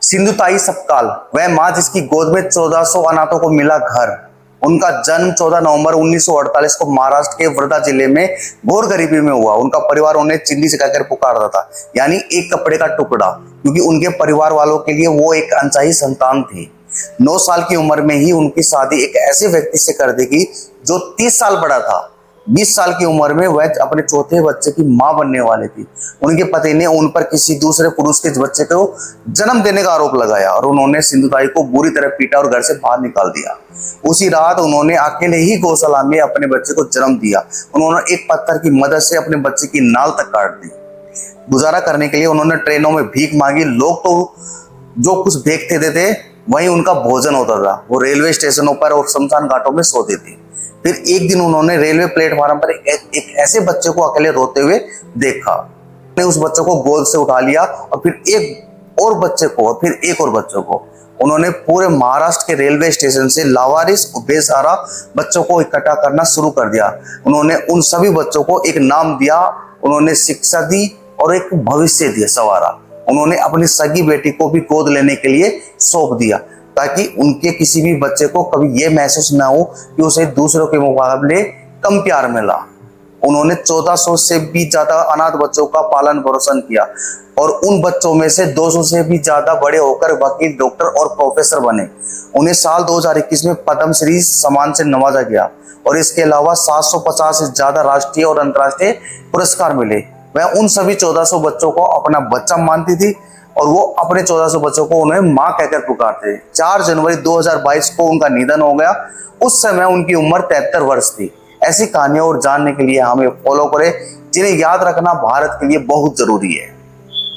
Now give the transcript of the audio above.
सिंधुताई सपकाल, वह मां जिसकी गोद में 1400 अनाथों को मिला घर। उनका जन्म 14 नवंबर 1948 को महाराष्ट्र के वर्धा जिले में घोर गरीबी में हुआ। उनका परिवार उन्हें चिंदी से कहकर पुकारता था, यानी एक कपड़े का टुकड़ा, क्योंकि उनके परिवार वालों के लिए वो एक अनचाही संतान थी। 9 साल की उम्र में ही उनकी शादी एक ऐसे व्यक्ति से कर दी गई जो 30 साल बड़ा था। 20 साल की उम्र में वह अपने चौथे बच्चे की मां बनने वाली थी। उनके पति ने उन पर किसी दूसरे पुरुष के बच्चे को जन्म देने का आरोप लगाया और उन्होंने सिंधुताई को बुरी तरह पीटा और घर से बाहर निकाल दिया। उसी रात उन्होंने अकेले ही गौशाला में अपने बच्चे को जन्म दिया। उन्होंने एक पत्थर की मदद से अपने बच्चे की नाल तक काट दी। गुजारा करने के लिए उन्होंने ट्रेनों में भीख मांगी। लोग तो जो कुछ फेंकते देते वहीं उनका भोजन होता था। वो रेलवे स्टेशनों पर और शमशान घाटों में सोते थे। फिर एक दिन उन्होंने रेलवे प्लेटफार्म पर एक ऐसे बच्चे को अकेले रोते हुए देखा। उन्होंने उस बच्चे को गोद से उठा लिया और फिर एक और बच्चे को और फिर एक और बच्चों को। उन्होंने पूरे महाराष्ट्र के रेलवे स्टेशन से लावारिस और बेसहारा बच्चों को इकट्ठा करना शुरू कर दिया। उन्होंने उन सभी बच्चों को एक नाम दिया, उन्होंने शिक्षा दी और एक भविष्य दिया संवारा। उन्होंने अपनी सगी बेटी को भी गोद लेने के लिए सौंप दिया, ताकि उनके किसी भी बच्चे को कभी ये महसूस ना हो कि उसे दूसरों के मुकाबले कम प्यार मिला। उन्होंने 1400 से भी ज्यादा अनाथ बच्चों का पालन पोषण किया और उन बच्चों में से 200 से भी ज्यादा बड़े होकर वकील, डॉक्टर और प्रोफेसर बने। उन्हें साल 2021 में पद्मश्री सम्मान से नवाजा गया और इसके अलावा 750 से ज्यादा राष्ट्रीय और अंतर्राष्ट्रीय पुरस्कार मिले। वह उन सभी 1400 बच्चों को अपना बच्चा मानती थी और वो अपने 1400 बच्चों को उन्हें मां कहकर पुकारते थे। 4 जनवरी 2022 को उनका निधन हो गया। उस समय उनकी उम्र 73 वर्ष थी। ऐसी कहानियां और जानने के लिए हमें फॉलो करें, जिन्हें याद रखना भारत के लिए बहुत जरूरी है।